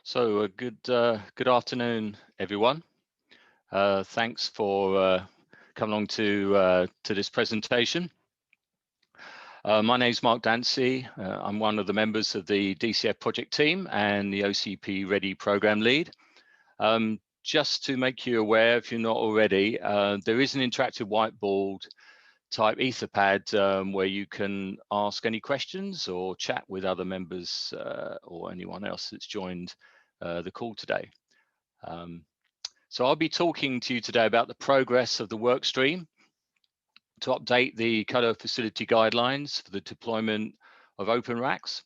So good afternoon, everyone. Thanks for coming along to this presentation. My name is Mark Dancy. I'm one of the members of the DCF project team and the OCP Ready program lead. Just to make you aware, if you're not already, there is an interactive whiteboard type Etherpad where you can ask any questions or chat with other members or anyone else that's joined the call today. So I'll be talking to you today about the progress of the work stream to update the colour facility guidelines for the deployment of open racks.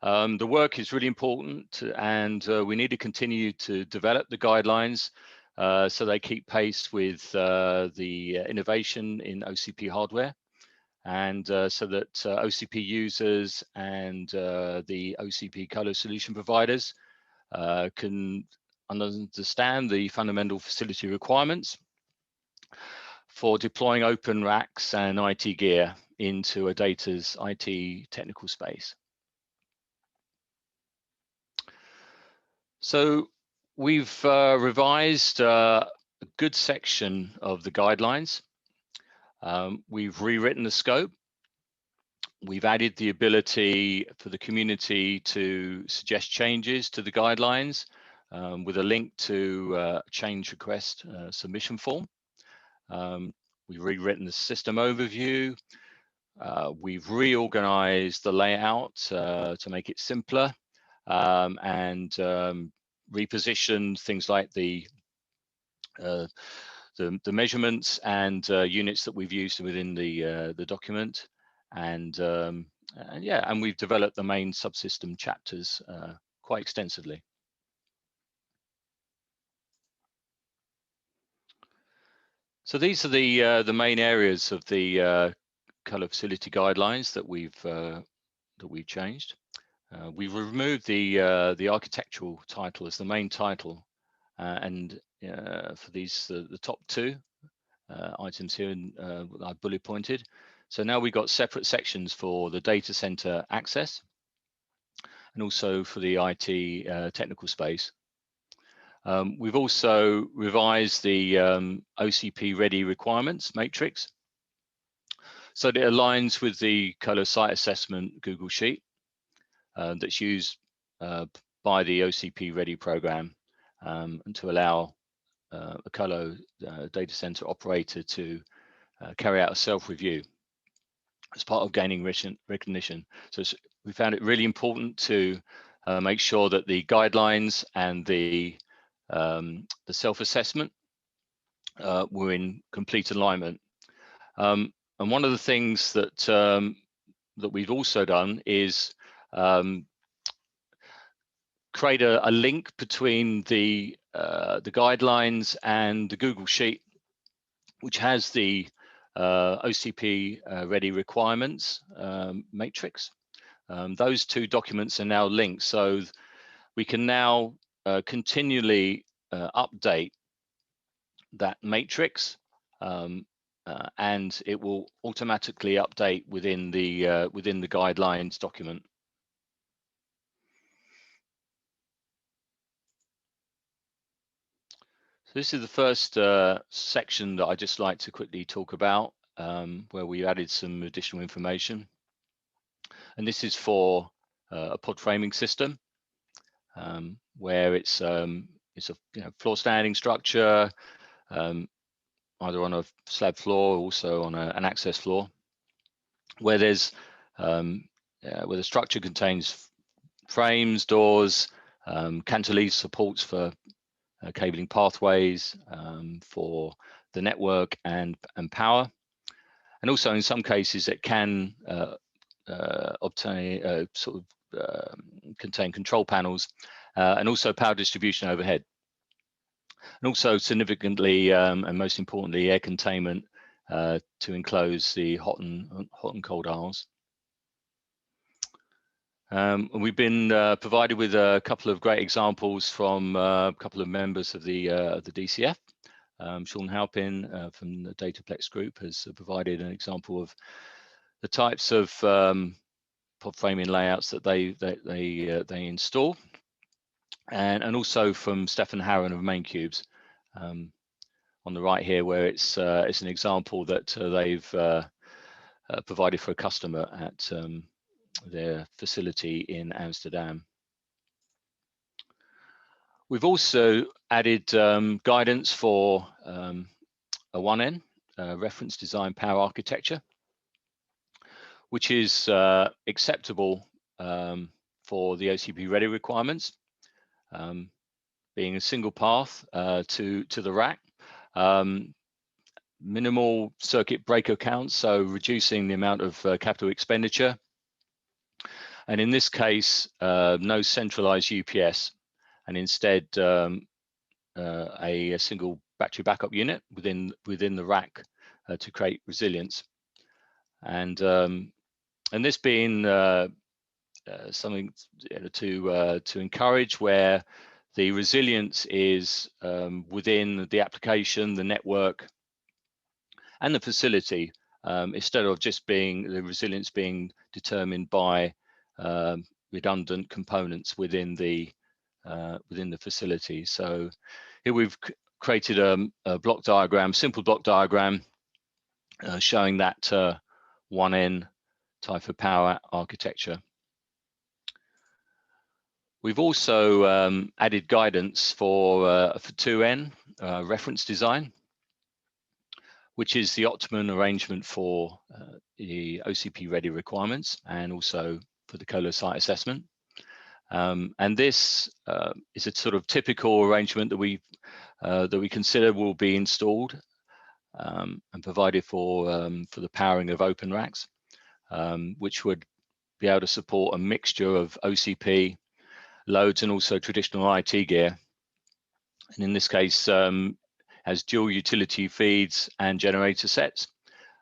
The work is really important and we need to continue to develop the guidelines so they keep pace with the innovation in OCP hardware, and so that OCP users and the OCP colour solution providers can understand the fundamental facility requirements for deploying open racks and IT gear into a data's IT technical space. So we've revised a good section of the guidelines. We've rewritten the scope. We've added the ability for the community to suggest changes to the guidelines with a link to a change request submission form. We've rewritten the system overview. We've reorganized the layout to make it simpler and repositioned things like the measurements and units that we've used within the document, and we've developed the main subsystem chapters quite extensively. So these are the main areas of the colour facility guidelines that we've changed. We've removed the architectural title as the main title, and for these the top two items here I've bullet pointed. So now we've got separate sections for the data center access and also for the IT technical space. We've also revised the OCP Ready requirements matrix so that it aligns with the colour site assessment Google Sheet that's used by the OCP Ready program, and to allow a colour data center operator to carry out a self-review as part of gaining recognition. So we found it really important to make sure that the guidelines and the self-assessment were in complete alignment. And one of the things that that we've also done is create a link between the guidelines and the Google Sheet, which has the OCP Ready requirements matrix. Those two documents are now linked, so we can now continually update that matrix, and it will automatically update within the guidelines document. So this is the first section that I just like to quickly talk about, where we added some additional information, and this is for a pod framing system, where it's a floor standing structure, either on a slab floor or also on an access floor, where there's where the structure contains frames, doors, cantilever supports for cabling pathways for the network and power, and also in some cases it can obtain contain control panels and also power distribution overhead, and also significantly and most importantly air containment to enclose the hot and cold aisles. We've been provided with a couple of great examples from a couple of members of the DCF. Sean Halpin from the Dataplex group has provided an example of the types of pod framing layouts that they install. and also from Stefan Harron of MainCubes. On the right here, where it's an example that they've provided for a customer at their facility in Amsterdam. We've also added guidance for a 1N, reference design power architecture, which is acceptable for the OCP ready requirements, being a single path to the rack, minimal circuit breaker counts, so reducing the amount of capital expenditure, and in this case, no centralized UPS, and instead a single battery backup unit within the rack to create resilience, and this being something to encourage, where the resilience is within the application, the network, and the facility, instead of just being the resilience being determined by redundant components within the facility. So here we've created a block diagram, simple block diagram, showing that 1N type of power architecture. We've also added guidance for 2N reference design, which is the optimum arrangement for the OCP ready requirements and also for the colo site assessment. And this is a sort of typical arrangement that we consider will be installed and provided for the powering of open racks, which would be able to support a mixture of OCP loads and also traditional IT gear. And in this case, has dual utility feeds and generator sets,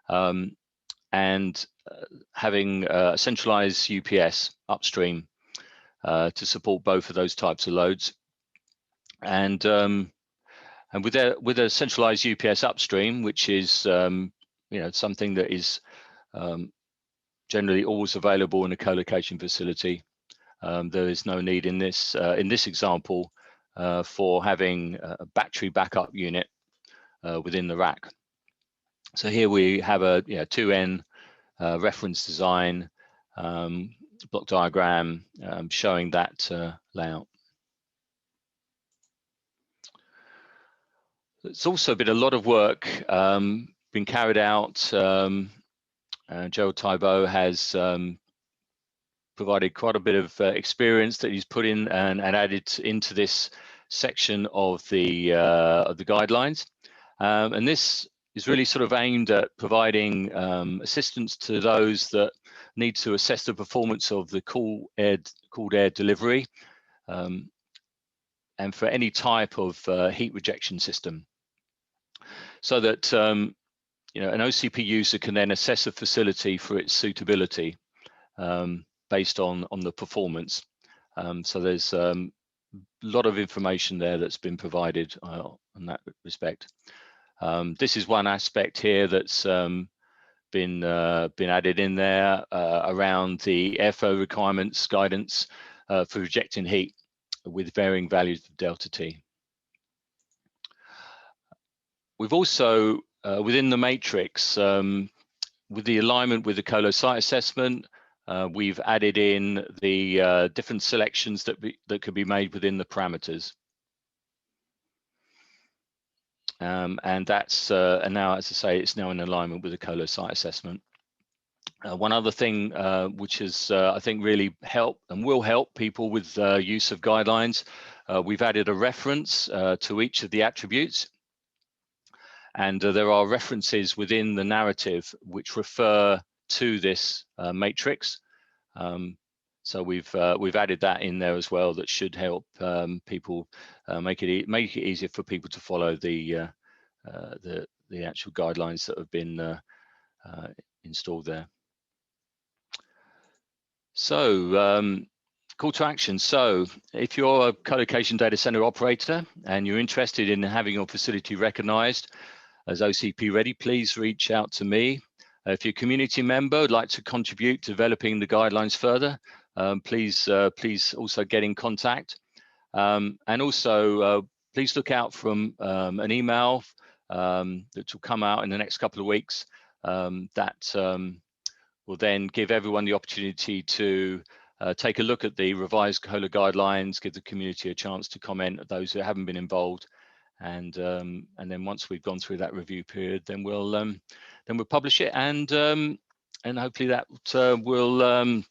and having a centralized UPS upstream to support both of those types of loads. And with a centralized UPS upstream, which is something that is generally always available in a co-location facility, there is no need in this example for having a battery backup unit within the rack. So here we have a 2N reference design block diagram showing that layout. It's also been a lot of work been carried out. Gerald Thibault has provided quite a bit of experience that he's put in and added into this section of the guidelines, and this is really sort of aimed at providing assistance to those that need to assess the performance of the cooled air delivery, and for any type of heat rejection system, so that an OCP user can then assess a facility for its suitability based on the performance. So there's a lot of information there that's been provided in that respect. This is one aspect here that's been added in there around the airflow requirements guidance for rejecting heat with varying values of delta T. We've also within the matrix, with the alignment with the colo site assessment, we've added in the different selections that could be made within the parameters. And that's and now, as I say, it's now in alignment with the colo site assessment. One other thing which has I think really helped and will help people with use of guidelines, we've added a reference to each of the attributes, and there are references within the narrative which refer to this matrix. So we've added that in there as well. That should help people make it easier for people to follow the actual guidelines that have been installed there. So call to action. So if you're a co-location data center operator and you're interested in having your facility recognized as OCP ready, please reach out to me. If you're a community member would like to contribute to developing the guidelines further, please also get in contact. And also, please look out from an email that will come out in the next couple of weeks that will then give everyone the opportunity to take a look at the revised COLA guidelines, give the community a chance to comment, those who haven't been involved, and then once we've gone through that review period, then we'll publish it, and hopefully that will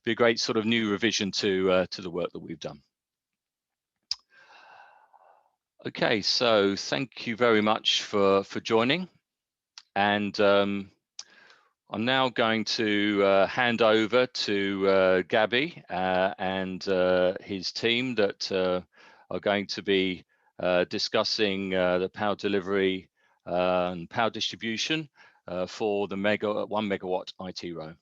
be a great sort of new revision to the work that we've done. Okay, so thank you very much for joining, and I'm now going to hand over to Gabby and his team that are going to be discussing the power delivery and power distribution for the 1 megawatt IT row.